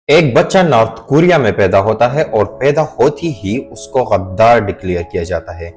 ایک بچہ north Korea میں پیدا ہوتا ہے اور پیدا ہوتی ہی اس کو غدار ڈکلیئر کیا جاتا ہے۔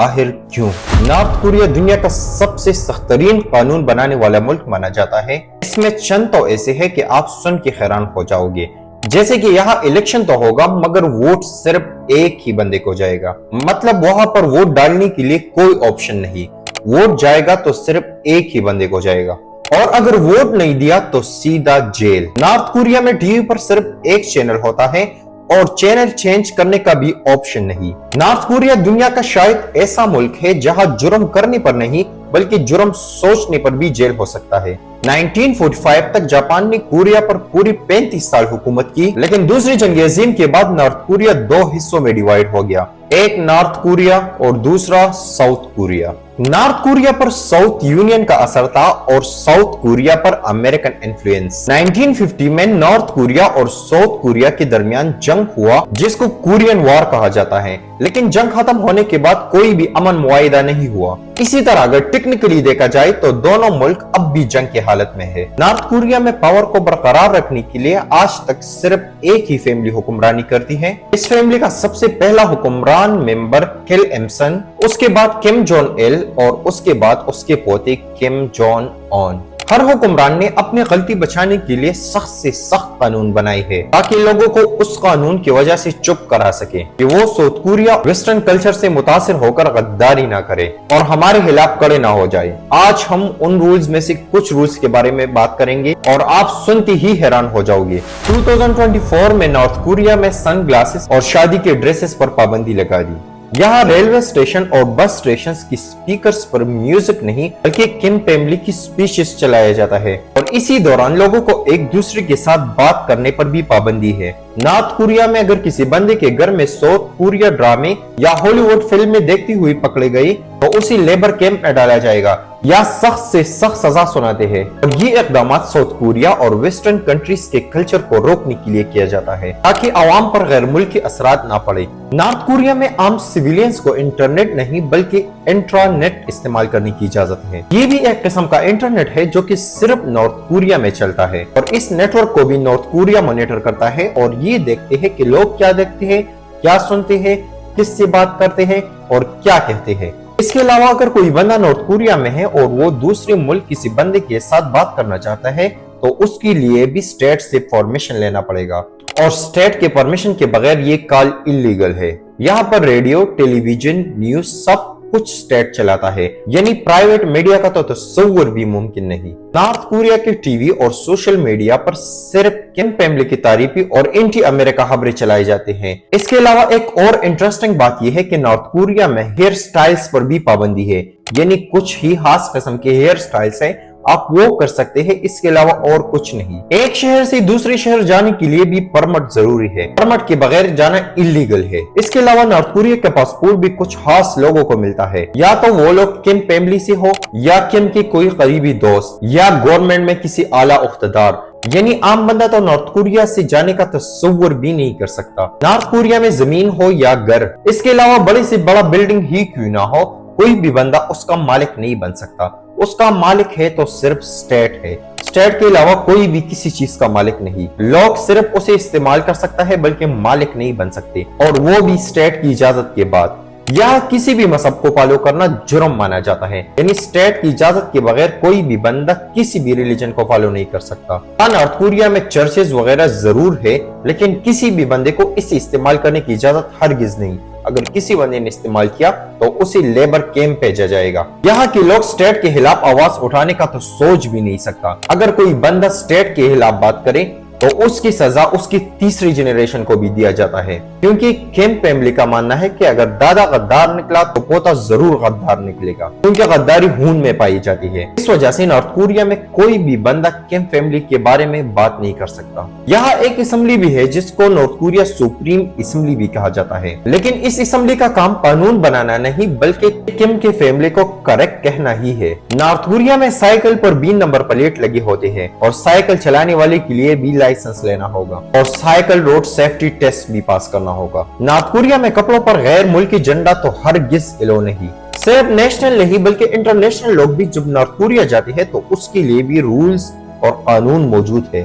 آخر کیوں؟ نارتھ کوریا دنیا کا سب سے سخت ترین قانون بنانے والا ملک مانا جاتا ہے۔ اس میں چند تو ایسے ہیں کہ آپ سن کے حیران ہو جاؤ گے، جیسے کہ یہاں الیکشن تو ہوگا مگر ووٹ صرف ایک ہی بندے کو جائے گا۔ مطلب وہاں پر ووٹ ڈالنے کے لیے کوئی آپشن نہیں، ووٹ جائے گا تو صرف ایک ہی بندے کو جائے گا، اور اگر ووٹ نہیں دیا تو سیدھا جیل۔ نارتھ کوریا میں ٹی وی پر صرف ایک چینل ہوتا ہے اور چینل چینج کرنے کا بھی آپشن نہیں۔ نارتھ کوریا دنیا کا شاید ایسا ملک ہے جہاں جرم کرنے پر نہیں بلکہ جرم سوچنے پر بھی جیل ہو سکتا ہے۔ 1945 تک جاپان نے کوریا پر پوری 35 سال حکومت کی، لیکن دوسری جنگ عظیم کے بعد نارتھ کوریا دو حصوں میں ڈیوائیڈ ہو گیا، ایک نارتھ کوریا اور دوسرا ساؤتھ کوریا۔ نارتھ کوریا پر ساؤتھ یونین کا اثر تھا اور ساؤتھ کوریا پر امریکن انفلوئنس۔ 1950 میں نارتھ کوریا اور ساؤتھ کوریا کے درمیان جنگ ہوا جس کو کورین وار کہا جاتا ہے، لیکن جنگ ختم ہونے کے بعد کوئی بھی امن معاہدہ نہیں ہوا۔ اسی طرح اگر ٹیکنیکلی دیکھا جائے تو دونوں ملک اب بھی جنگ کی حالت میں ہے۔ نارتھ کوریا میں پاور کو برقرار رکھنے کے لیے آج تک صرف ایک ہی فیملی حکمرانی کرتی ہے۔ اس فیملی کا سب سے پہلا حکمران ممبر کل ایم سن، اس کے بعد کم جون ایل اور اس کے بعد اس کے پوتے کم جون اون۔ ہر حکمران نے اپنی غلطی بچانے کے لیے سخت سے سخت قانون بنائے ہیں تاکہ لوگوں کو اس قانون کی وجہ سے چپ کرا سکے کہ وہ ساؤتھ کوریا ویسٹرن کلچر سے متاثر ہو کر غداری نہ کرے اور ہمارے خلاف کڑے نہ ہو جائے۔ آج ہم ان رولز میں سے کچھ رولز کے بارے میں بات کریں گے اور آپ سنتے ہی حیران ہو جاؤ گے۔ 2024 میں نارتھ کوریا میں سن گلاسز اور شادی کے ڈریسز پر پابندی لگا دی۔ یہاں ریلوے اسٹیشن اور بس اسٹیشنز کی سپیکرز پر میوزک نہیں بلکہ کم فیملی کی سپیچز چلایا جاتا ہے، اور اسی دوران لوگوں کو ایک دوسرے کے ساتھ بات کرنے پر بھی پابندی ہے۔ نارتھ کوریا میں اگر کسی بندے کے گھر میں ساؤتھ کوریا ڈرامے یا ہالی ووڈ فلم میں دیکھتی ہوئی پکڑے گئی تو اسے لیبر کیمپ میں ڈالا جائے گا یا سخت سے سخت سزا سناتے ہیں، اور یہ اقدامات ساؤتھ کوریا اور ویسٹرن کنٹریز کے کلچر کو روکنے کے لیے کیا جاتا ہے تاکہ عوام پر غیر ملکی اثرات نہ پڑے۔ نارتھ کوریا میں عام سویلینز کو انٹرنیٹ نہیں بلکہ انٹرانیٹ استعمال کرنے کی اجازت ہے۔ یہ بھی ایک قسم کا انٹرنیٹ ہے جو کہ صرف نارتھ کوریا میں چلتا ہے، اور اس نیٹ ورک کو بھی نارتھ کوریا مانیٹر کرتا ہے اور یہ دیکھتے ہیں کہ لوگ کیا دیکھتے ہیں، کیا سنتے ہیں، کس سے بات کرتے ہیں اور کیا کہتے ہیں۔ اس کے علاوہ اگر کوئی بندہ نارتھ کوریا میں ہے اور وہ دوسرے ملک کسی بندے کے ساتھ بات کرنا چاہتا ہے تو اس کے لیے بھی اسٹیٹ سے پرمیشن لینا پڑے گا، اور اسٹیٹ کے پرمیشن کے بغیر یہ کال اللیگل ہے۔ یہاں پر ریڈیو، ٹیلی ویژن، نیوز سب کچھ اسٹیٹ چلاتا ہے، یعنی پرائیویٹ میڈیا کا تو تصور بھی ممکن نہیں۔ نارتھ کوریا کے ٹی وی اور سوشل میڈیا پر صرف کم فیملی کی تعریفی اور اینٹی امریکہ خبریں چلائی جاتی ہیں۔ اس کے علاوہ ایک اور انٹرسٹنگ بات یہ ہے کہ نارتھ کوریا میں ہیئر سٹائلز پر بھی پابندی ہے، یعنی کچھ ہی خاص قسم کے ہیئر سٹائلز ہیں آپ وہ کر سکتے ہیں، اس کے علاوہ اور کچھ نہیں۔ ایک شہر سے دوسرے شہر جانے کے لیے بھی پرمٹ ضروری ہے، پرمٹ کے بغیر جانا اللیگل ہے۔ اس کے علاوہ نارتھ کوریا کا پاسپورٹ بھی کچھ خاص لوگوں کو ملتا ہے، یا تو وہ لوگ کم فیملی سے ہو یا کم کے کوئی قریبی دوست یا گورنمنٹ میں کسی اعلیٰ عہدیدار، یعنی عام بندہ تو نارتھ کوریا سے جانے کا تصور بھی نہیں کر سکتا۔ نارتھ کوریا میں زمین ہو یا گھر، اس کے علاوہ بڑے سے بڑا بلڈنگ ہی کیوں نہ ہو، کوئی بھی بندہ اس کا مالک نہیں بن سکتا۔ اس کا مالک ہے تو صرف اسٹیٹ ہے، اسٹیٹ کے علاوہ کوئی بھی کسی چیز کا مالک نہیں۔ لوگ صرف اسے استعمال کر سکتا ہے بلکہ مالک نہیں بن سکتے، اور وہ بھی اسٹیٹ کی اجازت کے بعد۔ یہاں کسی بھی مذہب کو فالو کرنا جرم مانا جاتا ہے، یعنی اسٹیٹ کی اجازت کے بغیر کوئی بھی بندہ کسی بھی ریلیجن کو فالو نہیں کر سکتا۔ نارتھ کوریا میں چرچز وغیرہ ضرور ہے، لیکن کسی بھی بندے کو اسے استعمال کرنے کی اجازت ہرگز نہیں۔ اگر کسی بندے نے استعمال کیا تو اسے لیبر کیمپ بھیجا جائے گا۔ یہاں کے لوگ اسٹیٹ کے خلاف آواز اٹھانے کا تو سوچ بھی نہیں سکتا۔ اگر کوئی بندہ اسٹیٹ کے خلاف بات کرے تو اس کی سزا اس کی تیسری جنریشن کو بھی دیا جاتا ہے، کیونکہ کیم فیملی کا ماننا ہے کہ اگر دادا غدار نکلا تو پوتا ضرور غدار نکلے گا، کیونکہ غداری خون میں پائی جاتی ہے۔ اس وجہ سے نارتھ کوریا میں کوئی بھی بندہ کیم فیملی کے بارے میں بات نہیں کر سکتا۔ یہاں ایک اسمبلی بھی ہے جس کو نارتھ کوریا سپریم اسمبلی بھی کہا جاتا ہے، لیکن اس اسمبلی کا کام قانون بنانا نہیں بلکہ کیم کے فیملی کو کریکٹ کہنا ہی ہے۔ نارتھ کوریا میں سائیکل پر 20 نمبر پلیٹ لگے ہوتے ہیں، اور سائیکل چلانے والے کے لیے بھی لائسنس لینا ہوگا، اور سائیکل روڈ سیفٹی ٹیسٹ بھی پاس کرنا ہوگا۔ نارتھ کوریا میں کپڑوں پر غیر ملکی جھنڈا تو ہرگز الو نہیں۔ صرف نیشنل نہیں بلکہ انٹرنیشنل لوگ بھی جب نارتھ کوریا جاتے ہیں تو اس کے لیے بھی رولز اور قانون موجود ہے۔